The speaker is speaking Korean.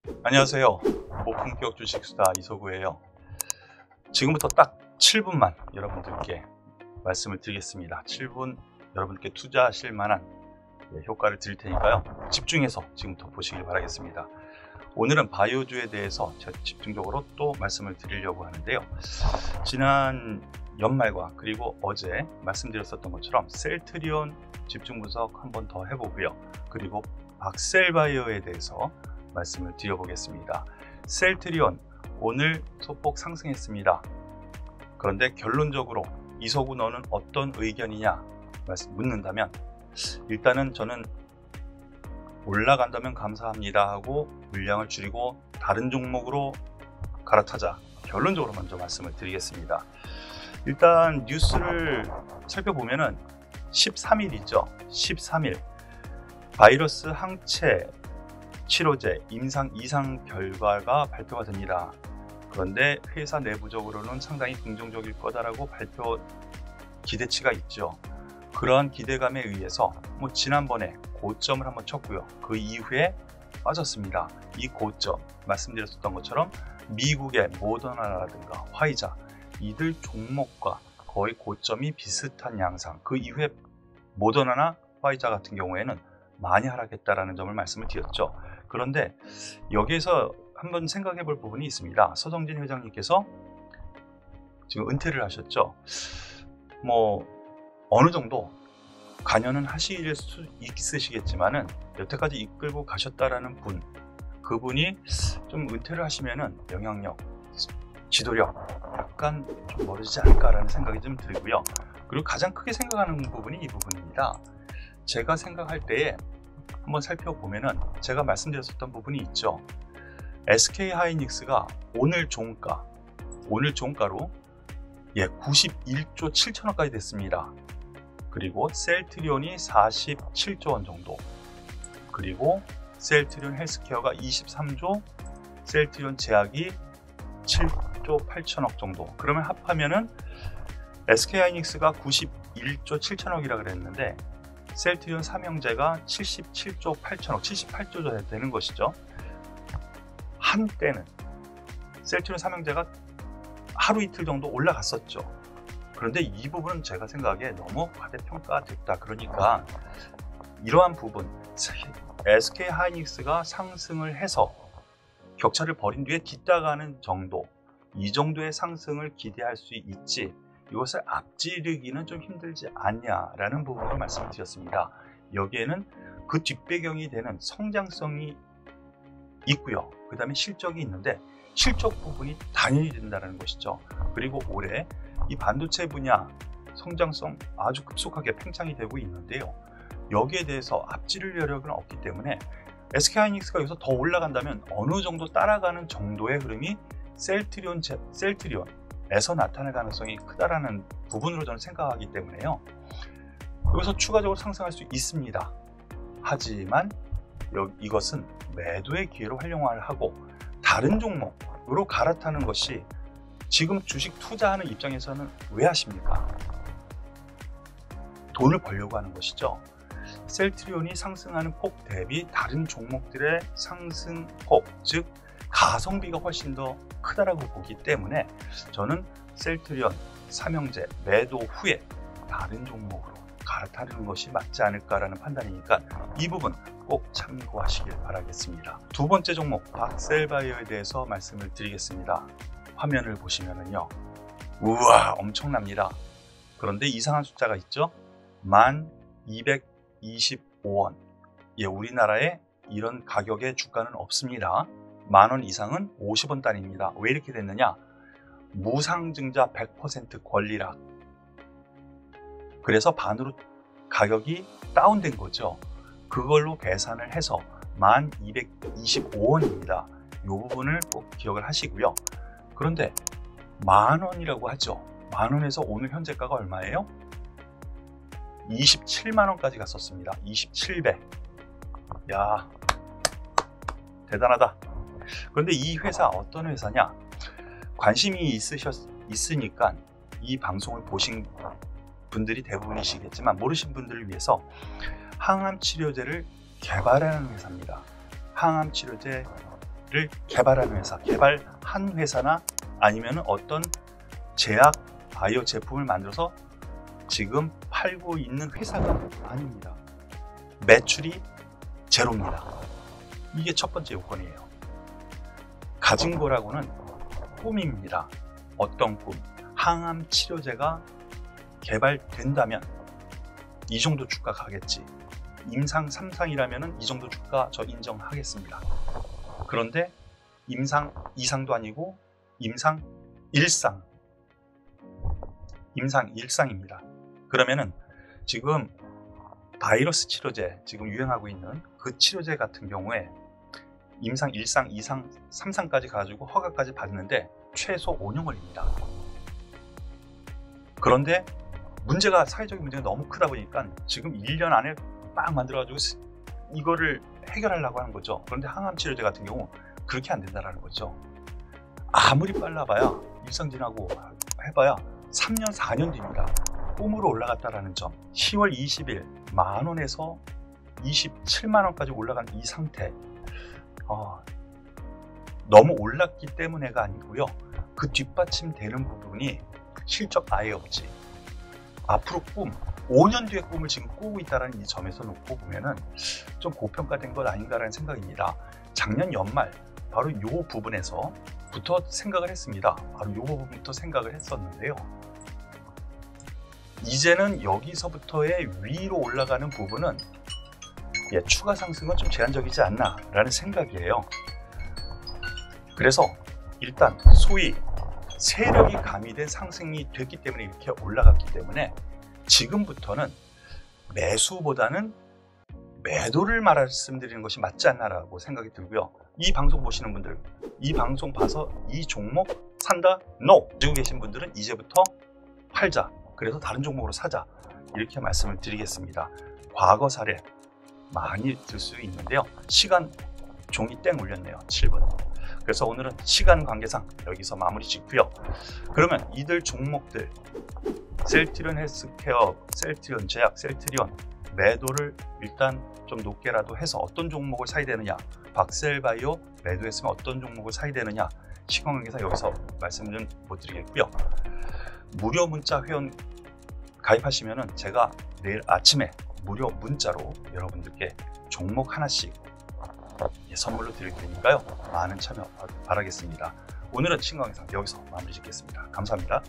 안녕하세요. 고품격 주식수다 이서구예요. 지금부터 딱 7분만 여러분들께 말씀을 드리겠습니다. 7분 여러분께 투자하실 만한 효과를 드릴 테니까요. 집중해서 지금부터 보시길 바라겠습니다. 오늘은 바이오주에 대해서 집중적으로 또 말씀을 드리려고 하는데요. 지난 연말과 그리고 어제 말씀드렸었던 것처럼 셀트리온 집중 분석 한 번 더 해보고요. 그리고 박셀바이오에 대해서 말씀을 드려보겠습니다. 셀트리온 오늘 소폭 상승했습니다. 그런데 결론적으로 이서구 너는 어떤 의견이냐 묻는다면 일단은 저는 올라간다면 감사합니다 하고 물량을 줄이고 다른 종목으로 갈아타자, 결론적으로 먼저 말씀을 드리겠습니다. 일단 뉴스를 살펴보면은 13일이죠. 13일 바이러스 항체 치료제 임상 이상 결과가 발표가 됩니다. 그런데 회사 내부적으로는 상당히 긍정적일 거다라고 발표 기대치가 있죠. 그러한 기대감에 의해서 지난번에 고점을 한번 쳤고요. 그 이후에 빠졌습니다. 이 고점 말씀드렸었던 것처럼 미국의 모더나라든가 화이자 이들 종목과 거의 고점이 비슷한 양상. 그 이후에 모더나나 화이자 같은 경우에는 많이 하락했다라는 점을 말씀을 드렸죠. 그런데 여기에서 한번 생각해 볼 부분이 있습니다. 서정진 회장님께서 지금 은퇴를 하셨죠. 어느 정도 관여는 하실 수 있으시겠지만은 여태까지 이끌고 가셨다라는 분, 그분이 좀 은퇴를 하시면은 영향력, 지도력 약간 좀 멀어지지 않을까라는 생각이 좀 들고요. 그리고 가장 크게 생각하는 부분이 이 부분입니다. 제가 생각할 때에 한번 살펴보면은 제가 말씀드렸었던 부분이 있죠. SK하이닉스가 오늘 종가로 91조 7천억까지 됐습니다. 그리고 셀트리온이 47조 원 정도, 그리고 셀트리온 헬스케어가 23조, 셀트리온 제약이 7조 8천억 정도. 그러면 합하면은 SK하이닉스가 91조 7천억이라 그랬는데 셀트리온 삼형제가 77조 8천억, 78조 되는 것이죠. 한때는 셀트리온 삼형제가 하루 이틀 정도 올라갔었죠. 그런데 이 부분은 제가 생각에 너무 과대평가됐다. 그러니까 이러한 부분, SK하이닉스가 상승을 해서 격차를 벌인 뒤에 뒤따가는 정도, 이 정도의 상승을 기대할 수 있지 이것을 앞지르기는 좀 힘들지 않냐라는 부분을 말씀을 드렸습니다. 여기에는 그 뒷배경이 되는 성장성이 있고요. 그 다음에 실적이 있는데 실적 부분이 단일이 된다는 것이죠. 그리고 올해 이 반도체 분야 성장성 아주 급속하게 팽창이 되고 있는데요. 여기에 대해서 앞지를 여력은 없기 때문에 SK하이닉스가 여기서 더 올라간다면 어느 정도 따라가는 정도의 흐름이 셀트리온에서 나타날 가능성이 크다라는 부분으로 저는 생각하기 때문에요. 여기서 추가적으로 상승할 수 있습니다. 하지만 이것은 매도의 기회로 활용을 하고 다른 종목으로 갈아타는 것이 지금 주식 투자하는 입장에서는 왜 하십니까? 돈을 벌려고 하는 것이죠. 셀트리온이 상승하는 폭 대비 다른 종목들의 상승폭, 즉 가성비가 훨씬 더 크다라고 보기 때문에 저는 셀트리온 삼형제 매도 후에 다른 종목으로 갈아타는 것이 맞지 않을까라는 판단이니까 이 부분 꼭 참고하시길 바라겠습니다. 두 번째 종목 박셀바이오에 대해서 말씀을 드리겠습니다. 화면을 보시면은요, 우와 엄청납니다. 그런데 이상한 숫자가 있죠. 1225원. 우리나라에 이런 가격의 주가는 없습니다. 10,000원 이상은 50원 단위입니다. 왜 이렇게 됐느냐? 무상증자 100% 권리락. 그래서 반으로 가격이 다운된 거죠. 그걸로 계산을 해서 1225원입니다. 이 부분을 꼭 기억을 하시고요. 그런데 10,000원이라고 하죠. 10,000원에서 오늘 현재가가 얼마예요? 27만원까지 갔었습니다. 27배. 야, 대단하다. 그런데 이 회사 어떤 회사냐? 관심이 있으니까 이 방송을 보신 분들이 대부분이시겠지만 모르신 분들을 위해서 항암 치료제를 개발하는 회사입니다. 항암 치료제 개발하는 회사, 개발한 회사나 아니면 어떤 제약 바이오 제품을 만들어서 지금 팔고 있는 회사가 아닙니다. 매출이 제로입니다. 이게 첫 번째 요건이에요. 가진 거라고는 꿈입니다. 어떤 꿈? 항암 치료제가 개발된다면 이 정도 주가 가겠지. 임상 3상이라면 이 정도 주가 저 인정하겠습니다. 그런데 임상 2상도 아니고 임상 1상. 임상 1상입니다. 그러면은 지금 바이러스 치료제, 지금 유행하고 있는 그 치료제 같은 경우에 임상 1상, 2상, 3상까지 가지고 허가까지 받는데 최소 5년 걸립니다. 그런데 문제가, 사회적인 문제가 너무 크다 보니까 지금 1년 안에 막 만들어가지고 이거를 해결하려고 하는 거죠. 그런데 항암 치료제 같은 경우 그렇게 안 된다는 거죠. 아무리 빨라봐야 일상 지나고 해봐야 3년, 4년 뒤입니다. 꿈으로 올라갔다라는 점. 10월 20일 만원에서 27만원까지 올라간 이 상태. 너무 올랐기 때문에가 아니고요. 그 뒷받침되는 부분이 실적 아예 없지. 앞으로 꿈, 5년 뒤의 꿈을 지금 꾸고 있다는 이 점에서 놓고 보면은 좀 고평가된 것 아닌가라는 생각입니다. 작년 연말 바로 이 부분에서부터 생각을 했습니다. 바로 이 부분부터 생각을 했었는데요. 이제는 여기서부터의 위로 올라가는 부분은 추가 상승은 좀 제한적이지 않나 라는 생각이에요. 그래서 일단 소위 세력이 가미된 상승이 됐기 때문에 이렇게 올라갔기 때문에 지금부터는 매수보다는 매도를 말씀드리는 것이 맞지 않나라고 생각이 들고요. 이 방송 보시는 분들, 이 방송 봐서 이 종목 산다? NO! 가지고 계신 분들은 이제부터 팔자. 그래서 다른 종목으로 사자. 이렇게 말씀을 드리겠습니다. 과거 사례 많이 들 수 있는데요. 시간 종이 땡 울렸네요. 7분. 그래서 오늘은 시간 관계상 여기서 마무리 짓고요. 그러면 이들 종목들 셀트리온 헬스케어, 셀트리온 제약, 셀트리온 매도를 일단 좀 높게라도 해서 어떤 종목을 사야 되느냐, 박셀바이오 매도했으면 어떤 종목을 사야 되느냐, 시간 관계상 여기서 말씀을 못 드리겠고요. 무료 문자 회원 가입하시면은 제가 내일 아침에 무료 문자로 여러분들께 종목 하나씩 선물로 드릴 테니까요. 많은 참여 바라겠습니다. 오늘은 신광영상 여기서 마무리 짓겠습니다. 감사합니다.